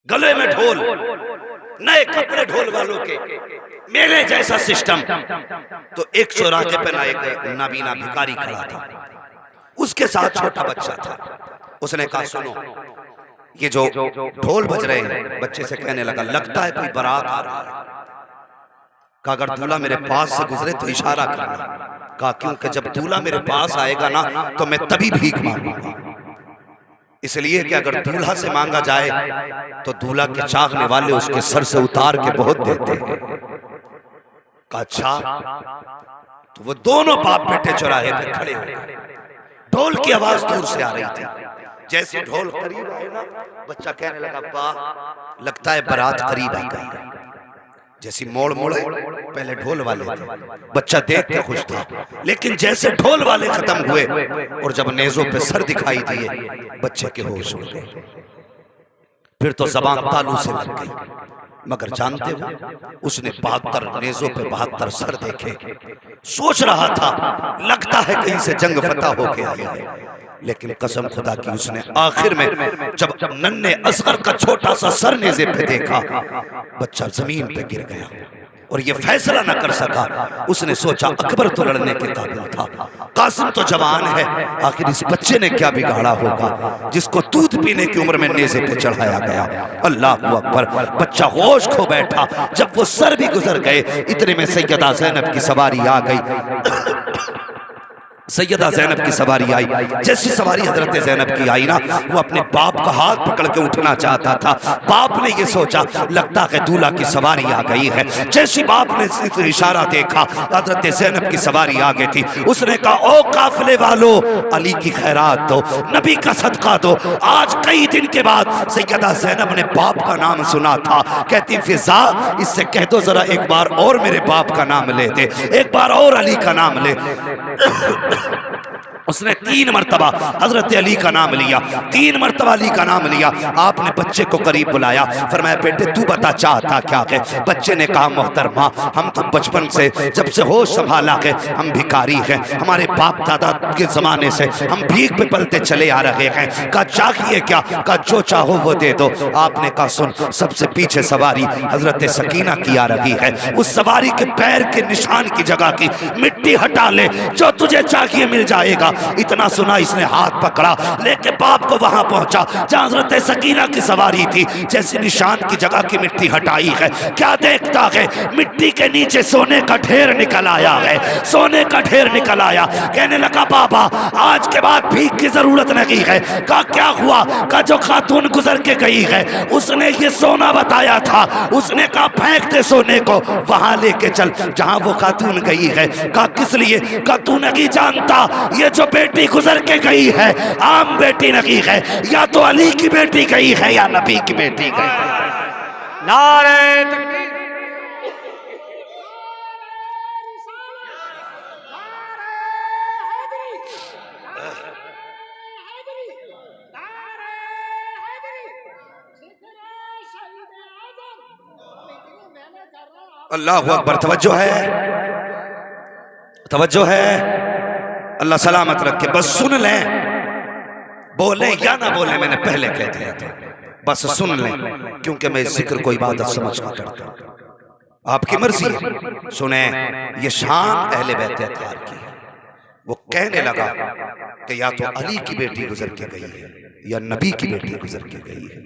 गले में ढोल, नए कपड़े ढोल वालों के, मेले जैसा सिस्टम। तो एक चौराहे पे ना एक नाबीना भिखारी खड़ा था, उसके साथ छोटा बच्चा था। उसने कहा सुनो, ये जो ढोल बज रहे हैं, बच्चे से कहने लगा लगता है कोई बारात आ रहा है। कहा अगर दूल्हा मेरे पास से गुजरे तो इशारा करना। कहा क्योंकि जब दूल्हा मेरे पास आएगा ना तो मैं तभी भीख मांगूंगा, इसलिए कि अगर दूल्हा से मांगा जाए तो दूल्हा के चाहने वाले उसके सर से उतार के बहुत देते हैं। कहा अच्छा। तो वो दोनों बाप बेटे चौराहे पे खड़े हो गए। ढोल की आवाज दूर से आ रही थी। जैसे ढोल करीब आए ना, बच्चा कहने लगा वाह लगता है बारात करीब आ गई। जैसी मोड़ मोड़े, पहले ढोल वाले थे, बच्चा देख के खुश था, लेकिन जैसे ढोल वाले खत्म हुए और जब नेजों पे सर दिखाई दिए, बच्चे के होश उड़ गए। फिर तो जबान तालू से लग गई। मगर जानते हो, उसने 72 नेजों पे 72 सर देखे। सोच रहा था लगता है कहीं से जंग फतह होके आया है, लेकिन कसम खुदा की उसने आखिर में जब नन्हे असगर का छोटा सा सर नेज़े पे देखा, बच्चा जमीन पे गिर गया और ये फैसला न कर सका। उसने सोचा अकबर तो लड़ने के काबिल था, कासिम तो जवान है, आखिर इस बच्चे ने क्या बिगाड़ा होगा जिसको दूध पीने की उम्र में नेज़े पे चढ़ाया गया। अल्लाह अकबर। बच्चा होश खो बैठा। जब वो सर भी गुजर गए, इतने में सैयदा ज़ैनब की सवारी आ गई। सैयदा ज़ैनब की सवारी आई। जैसी सवारी हजरत ज़ैनब की आई ना, वो अपने बाप का हाथ पकड़ के उठना चाहता था। बाप ने ये सोचा लगता है दूल्हा की सवारी आ गई है। जैसी बाप ने इशारा देखा, हजरत ज़ैनब की सवारी आ गई थी। उसने कहा ओ काफिले वालों, अली की खैरात दो, नबी का सदका दो। आज कई दिन के बाद सैयदा ज़ैनब ने बाप का नाम सुना था। कहती फिजा इससे कह दो जरा एक बार और मेरे बाप का नाम ले दे, एक बार और अली का नाम ले। उसने 3 मरतबा हजरत अली का नाम लिया, 3 मरतबा अली का नाम लिया। आपने बच्चे को करीब बुलाया, फरमाया बेटे तू बता चाहता क्या है। बच्चे ने कहा मोहतरमा हम तो बचपन से जब से होश संभाला है हम भिखारी हैं, हमारे बाप दादा के जमाने से हम भीख पे पलते चले आ रहे हैं। कहा चाहिए क्या। कहा जो चाहो वो दे दो। आपने कहा सुन, सबसे पीछे सवारी हजरत सकीना की आ रही है, उस सवारी के पैर के निशान की जगह की मिट्टी हटा ले, जो तुझे चाहिए मिल जाएगा। इतना सुना, इसने हाथ पकड़ा लेके बाप को वहां पहुंचा जहां हजरत सकीना की सवारी थी। जैसे निशान की जगह की मिट्टी हटाई है, क्या देखता है मिट्टी के नीचे सोने का ढेर निकल आया है, सोने का ढेर निकल आया। कहने लगा बाबा आज के बाद भीख की जरूरत नहीं है। कहा क्या हुआ। कहा जो खातून गुजर के गई है उसने ये सोना बताया था, उसने कहा फेंक दे सोने को, वहां लेके चल जहां वो खातून गई है। कहा किस लिए। कहा तू नहीं जानता ये जो बेटी गुजर के गई है आम बेटी नहीं है, या तो अली की बेटी गई है या नबी की बेटी गई है। नारे तकबीर। अल्लाह अकबर। तवज्जो है, तवज्जो है। अल्लाह सलामत रखे। बस सुन लें, बोले या ना बोले मैंने पहले कह दिया था, बस सुन लें क्योंकि मैं जिक्र को इबादत समझ कर करता हूं, आपकी मर्जी है। सुने, ये शान अहले बैत अत्हार की है। वो कहने लगा कि या तो अली की बेटी गुजर के गई है या नबी की बेटी गुजर के गई है।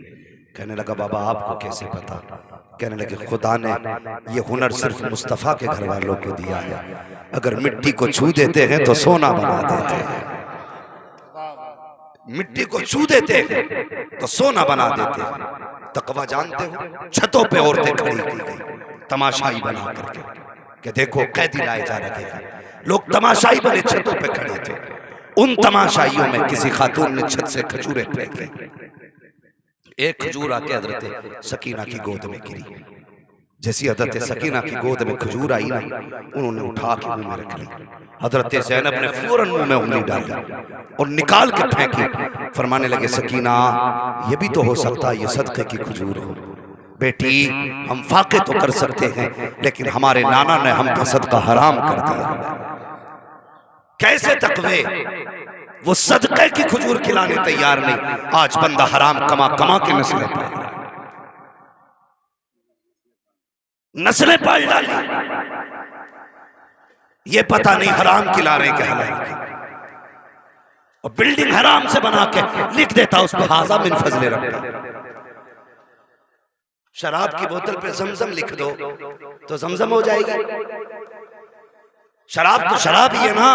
कहने लगा बाबा आपको कैसे पता। कहने लगे खुदा ने ये हुनर सिर्फ मुस्तफ़ा के घर वालों को दिया है, अगर मिट्टी को छू देते हैं तो सोना बना देते हैं, मिट्टी को छू देते हैं तो सोना बना देते हैं। तकवा जानते हो, छतों पे औरतें खड़ी की गई तमाशाई बना करके कि देखो कैदी लाए जा रहे हैं। लोग तमाशाई बने छतों पे खड़े थे। उन तमाशाइयों में किसी खातून ने छत से खजूरें फेंकी, एक खजूर आके हजरत सकीना की गोद में गिरी। जैसी हजरत सकीना की गोद में खजूर आई ना, उन्होंने उठा के मुंह में रख ली। हजरत ज़ैनब ने फौरन मुंह में उंगली डाली और निकाल के फेंकी। फरमाने लगे सकीना ये भी तो हो सकता है ये सदक़े की खजूर हो। बेटी हम फाके तो कर सकते हैं, लेकिन हमारे नाना ने हम पर सदका हराम कर दिया। कैसे तकवे, वो सदक़े की खजूर खिलाने तैयार नहीं। आज बंदा हराम कमा कमा के नस्लें पाल रहा है। नस्लें पाल डाली, ये पता नहीं हराम खिला रहे हैं कि हलाल की। और बिल्डिंग हराम से बना के लिख देता उस पर हाजा मिन फजले रब्बी। शराब की बोतल पे जमजम लिख दो तो जमजम हो जाएगी। शराब तो शराब ही है ना।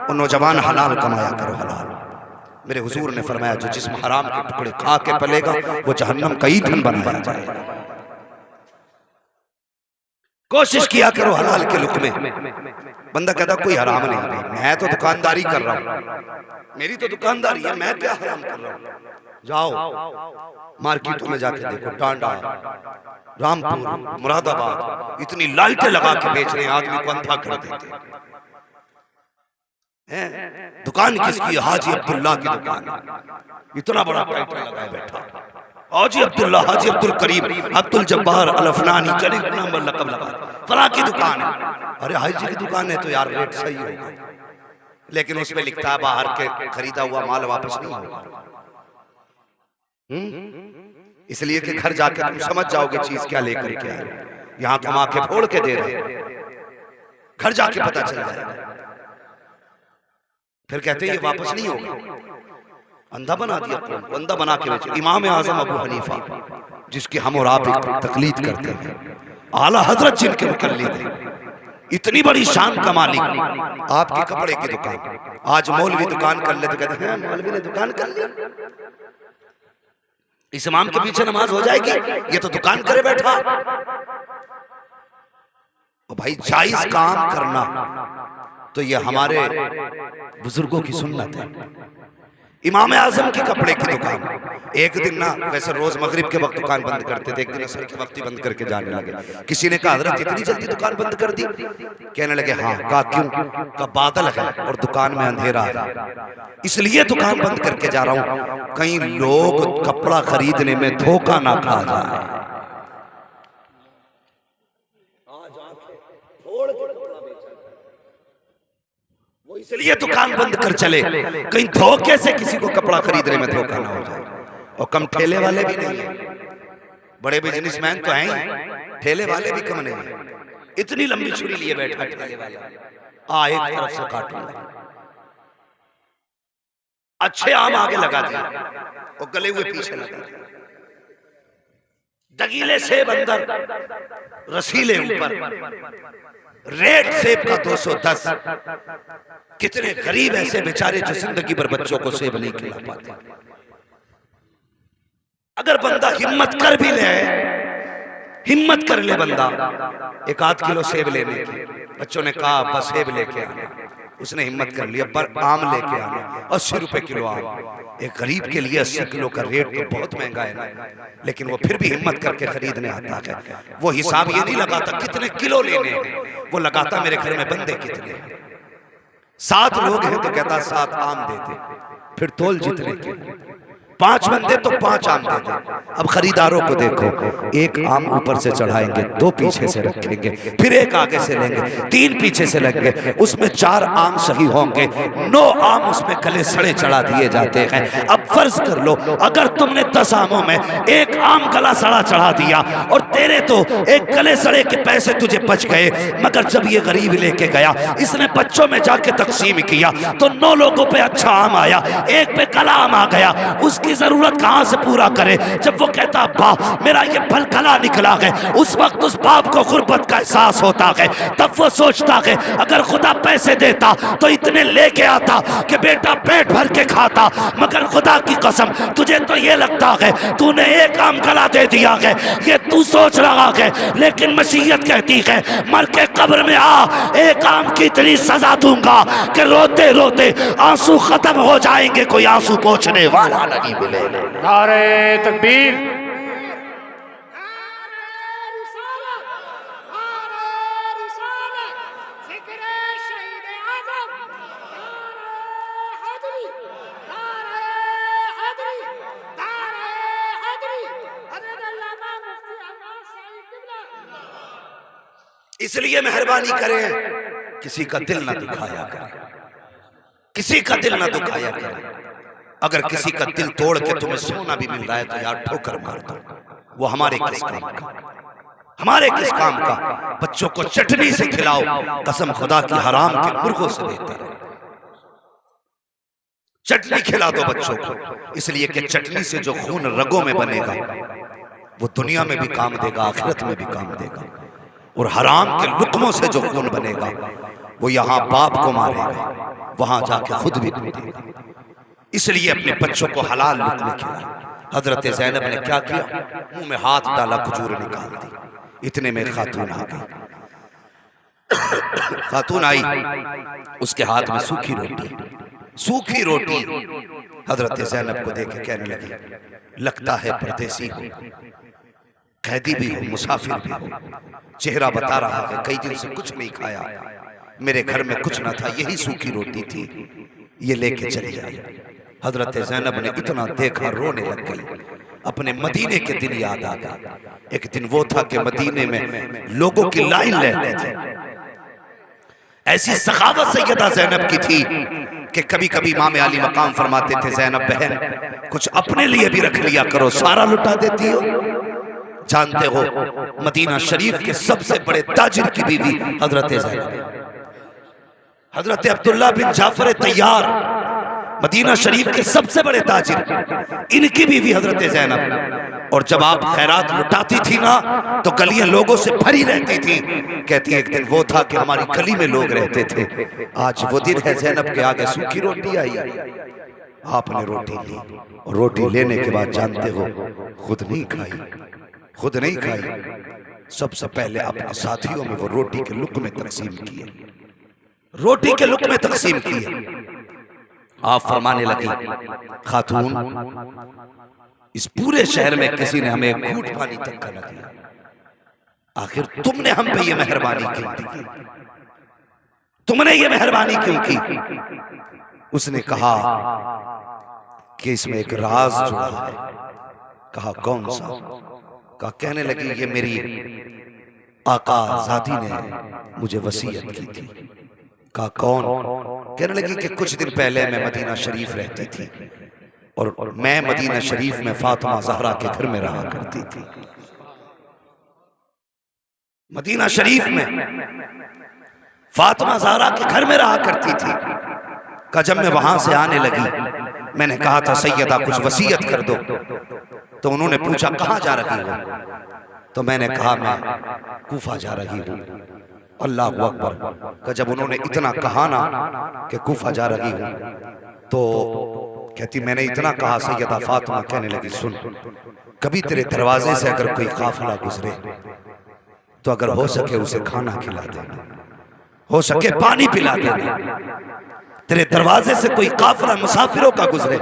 और नौजवान हलाल कमाया करो, हलाल। मेरे हुजूर ने फरमाया जो जिस्म हराम के टुकड़े खा के पलेगा वो जहन्नम का ईंधन बनाया जाएगा। कोशिश किया करो हलाल के लुक में। बंदा कहता कोई हराम नहीं है, मैं तो दुकानदारी कर रहा हूं, मेरी तो दुकानदारी है, मैं क्या हराम कर रहा हूं। जाओ मार्केटों में जाके देखो, टांडा, रामपुर, मुरादाबाद, इतनी लाइटें लगा के बेच रहे हैं, आदमी को अंधा कर देते हैं। दुकान किसकी? हाजी अब्दुल्ला की दुकान। इतना बड़ा टाइटल लगाए बैठा, हाजी अब्दुल्ला, हाजी अब्दुल करीम, अब्दुल जब्बार अल-अफनानी, चले नंबर लकब लगा, फला की दुकान है। अरे हाजी की दुकान है तो यार रेट सही होगा, लेकिन उसमें लिखता है बाहर के खरीदा हुआ माल वापस नहीं होगा। इसलिए कि घर जाकर तुम समझ जाओगे चीज क्या लेकर के आए। यहां तुम आंखें फोड़ के दे रहे, घर जाके पता चल जाएगा। फिर कहते हैं ये वापस नहीं होगा, अंधा बना दिया, अंधा बना के बेचे। इमाम आजम अबू हनीफा, जिसकी हम और आप एक तकलीद करते हैं, आला हजरत जिनके मुकल्लिद हैं, इतनी बड़ी शान का मालिक, आपके कपड़े की दुकान। आज मौलवी दुकान कर ले तो कहते हैं मौलवी ने दुकान कर ली, इस इमाम के पीछे नमाज हो जाएगी, ये तो दुकान करे बैठा। और भाई जायज काम करना तो ये हमारे बुजुर्गों की सुन्नत है। इमाम आजम की कपड़े की दुकान, एक दिन ना, वैसे रोज मगरिब के वक्त दुकान बंद करते थे, एक दिन असर के वक्त ही बंद करके जाने लगे। किसी ने कहा हजरत इतनी जल्दी दुकान बंद कर दी? कहने लगे हाँ। कहा क्यों? का बादल है और दुकान में अंधेरा है, इसलिए दुकान बंद करके जा रहा हूं, कहीं लोग कपड़ा खरीदने में धोखा ना खा जाए। इसलिए दुकान बंद कर चले, कहीं धोखे से किसी को कपड़ा खरीदने में धोखा ना हो जाए। और कम ठेले वाले भी नहीं है, बड़े बिजनेसमैन तो हैं, ठेले वाले भी कम नहीं है। इतनी लंबी छुरी लिए बैठा ठेले वाला, एक तरफ से काटूंगा। अच्छे आम आगे लगा दिए और गले हुए पीछे लगा दिए, दगीले सेब अंदर, रसीले ऊपर, रेड सेब का 210। कितने गरीब ऐसे बेचारे जो जिंदगी भर बच्चों को सेब नहीं खिला पाते। अगर बंदा हिम्मत कर भी ले, हिम्मत कर ले बंदा 1-8 किलो सेब लेने की, बच्चों ने कहा बस सेब लेके आना, उसने हिम्मत कर लिया, पर आम लेके आना 80 रुपए किलो आम। एक गरीब के लिए 80 किलो का रेट तो बहुत महंगा है ना, लेकिन वो फिर भी हिम्मत करके खरीदने आता है। वो हिसाब ये नहीं लगाता कितने किलो लेने हैं, वो लगाता मेरे घर में बंदे कितने हैं। 7 लोग हैं तो कहता 7 आम देते, फिर तोल जितने के, 5 बंदे तो 5 आम दे दे। अब खरीदारों को देखो, एक आम ऊपर से चढ़ाएंगे, 2 पीछे से रखेंगे, फिर एक आगे से लेंगे, 3 पीछे से लेंगे, उसमें 4 आम सही होंगे, 9 आम उसमें गले सड़े चढ़ा दिए जाते हैं। अब फर्ज कर लो अगर तुमने 10 आमों में एक आम गला सड़ा चढ़ा दिया और तेरे तो एक गले सड़े के पैसे तुझे बच गए, मगर जब ये गरीब लेके गया, इसने बच्चों में जाके तकसीम किया तो 9 लोगों पे अच्छा आम आया, एक पे कला आम आ गया, उसकी जरूरत कहां से पूरा करे। जब वो कहता बाप मेरा ये फल कला निकला है, उस वक्त उस बाप को गुर्बत का एहसास होता है। तब वो सोचता है अगर खुदा पैसे देता तो इतने लेके आता कि बेटा पेट भर के खाता, मगर खुदा की कसम तुझे तो ये लगता है तूने एक आम गला दे दिया है, ये तू सोच रहा है, लेकिन मसीहत कहती है मर के कब्र में आ, एक आम की इतनी सजा दूंगा कि रोते रोते आंसू खत्म हो जाएंगे, कोई आंसू पोंछने वाला नहीं मिलेगा। नारे तकबीर। इसलिए मेहरबानी करें, किसी का दिल ना दुखाया करें, किसी का दिल ना दुखाया करें। अगर किसी का दिल तोड़ के तुम्हें सोना भी मिल रहा है तो यार ठोकर मार दो, वो हमारे किस काम का। हमारे किस काम का? बच्चों को चटनी से खिलाओ, कसम खुदा की हराम के मुर्गों से बेहतर है। चटनी खिला दो बच्चों को, इसलिए कि चटनी से जो खून रगों में बनेगा वो दुनिया में भी काम देगा, आखिरत में भी काम देगा। और हराम के लुक्मों से जो खून बनेगा वो यहाँ बाप को मारेगा, वहां जाके खुद भी पीटेगा। इसलिए अपने बच्चों को हलाल लुक्मे खिलाए। हजरत ज़ैनब ने क्या किया? मुंह में हाथ डाला, खजूर निकाल दी। इतने में खातून आ गई। खातून आई, उसके हाथ में सूखी रोटी। हजरत ज़ैनब को देखे कहने लगी, लगता है परदेसी हो, कैदी भी हो, मुसाफिर भी हो। चेहरा बता रहा है कई दिन से कुछ नहीं खाया, मेरे घर में कुछ ना था, यही सूखी रोटी थी, ये लेके चली आई। हजरत ज़ैनब ने इतना देखा, रोने लग गई। अपने मदीने के दिन याद आ गया। एक दिन वो था कि मदीने में लोगों की लाइन लगती थी। ऐसी सखावत सैयदा ज़ैनब की थी कि कभी कभी इमाम अली मकाम फरमाते थे, ज़ैनब बहन कुछ अपने लिए भी रख लिया करो, सारा लुटा देती हो। जानते हो मदीना शरीफ के सबसे बड़े ताजिर की बीवी हजरत ज़ैनब, हजरत अब्दुल्ला बिन जाफर तैयार, मदीना शरीफ के सबसे बड़े ताजिर, इनकी बीवी हजरत ज़ैनब। और जब आप खैरात लुटाती थी ना तो गलियां लोगों से भरी रहती थी। कहती एक दिन वो था कि हमारी गली में लोग रहते थे, आज वो दिन है ज़ैनब के आगे सूखी रोटी आई। आपने रोटी ली, और रोटी लेने के बाद जानते हो खुद नहीं खाई, सबसे पहले अपने साथियों में वो रोटी के लुक्मे तकसीम किए। आप फरमाने लगी, खातून इस पूरे शहर में किसी ने हमें एक घूंट पानी तक का न दिया, आखिर तुमने हम पे ये मेहरबानी क्यों की? तुमने ये मेहरबानी क्यों की? उसने कहा कि इसमें एक राज जुड़ा है। कहा कौन सा? कहा कहने लगी ये मेरी आका ज़ादी ने मुझे वसीयत की थी। कहा कौन? कहने लगी कि कुछ दिन पहले मैं मदीना शरीफ रहती थी और मैं मदीना शरीफ में फातिमा ज़हरा के घर में रहा करती थी। मदीना शरीफ में फातिमा ज़हरा के घर में रहा करती थी। कहा जब मैं वहां से आने लगी, मैंने कहा था सैयदा कुछ वसीयत कर दो, तो उन्होंने पूछा कहाँ जा रही हो? तो मैंने कहा मैं कूफा जा रही हूँ। अल्लाह अकबर। का जब उन्होंने इतना कहा ना कि कूफा जा रही हूँ, तो कहती मैंने इतना कहा सैयदा फातिमा कहने लगी सुन, कभी तेरे दरवाजे से अगर कोई काफिला गुजरे तो अगर हो सके उसे खाना खिला देना, हो सके पानी पिला देना। तेरे दरवाजे से कोई काफिला मुसाफिरों का गुजरे,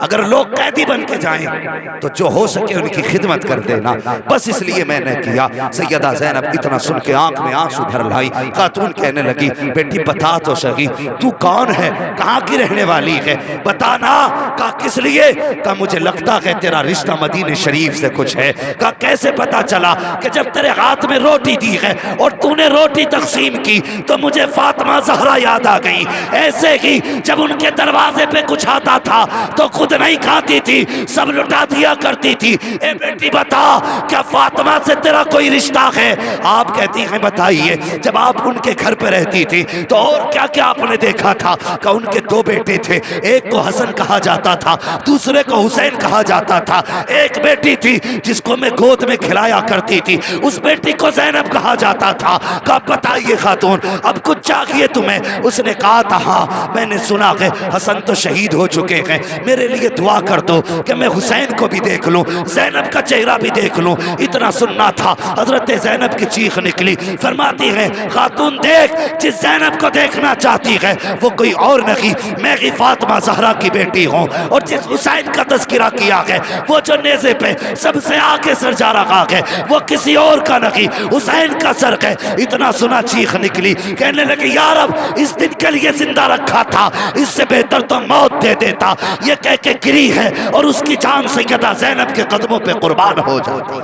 अगर लोग कैदी बन के जाएं तो जो हो सके उनकी खिदमत कर देना। बस इसलिए मैंने किया। सैयदा ज़ैनब इतना सुन के आंख में आंसू भर लाई। खातून कहने लगी बेटी बता तो सही, तू कौन है, कहाँ की रहने वाली है, बताना। कहा किस लिए? कहा मुझे लगता है तेरा रिश्ता मदीने शरीफ से कुछ है। कहा कैसे पता चला? कि जब तेरे हाथ में रोटी दी है और तूने रोटी तकसीम की तो मुझे फातिमा ज़हरा याद आ गई। ऐसे ही जब उनके दरवाजे पे कुछ आता था तो खुद नहीं खाती थी, सब लुटा दिया करती थी। ए बेटी बता क्या फातिमा से तेरा कोई रिश्ता है? आप कहती हैं बताइए। जब आप उनके घर पे रहती थी तो और क्या क्या आपने देखा था? कि उनके दो बेटे थे, एक को हसन कहा जाता था, दूसरे को हुसैन कहा जाता था। एक बेटी थी जिसको मैं गोद में खिलाया करती थी, उस बेटी को ज़ैनब कहा जाता था। कहा बताइए खातून अब कुछ चाहिए तुम्हें? उसने कहा था हाँ मैंने सुना है हसन तो शहीद हो चुके हैं, मेरे लिए दुआ कर दो कि मैं हुसैन को भी देख लूं, ज़ैनब का चेहरा भी देख लूं। इतना सुनना था। हजरत ज़ैनब की चीख निकली। फरमाती है खातून देख, जिस ज़ैनब को देखना चाहती है वो कोई और नहीं, मैं ही फातिमा ज़हरा की बेटी हूँ। और जिस हुसैन का तज़किरा किया है वो जो नेज़े पे सबसे आगे सर जा रहा है वो किसी और का नहीं, हुसैन का सर है। इतना सुना चीख निकली। कहने लगी यार अब इस दिन के लिए जिंदा रखा था, इससे बेहतर तो मौत दे देता। ये कह के गिरी है और उसकी जान सैयदा ज़ैनब के कदमों पे कुर्बान हो जाती।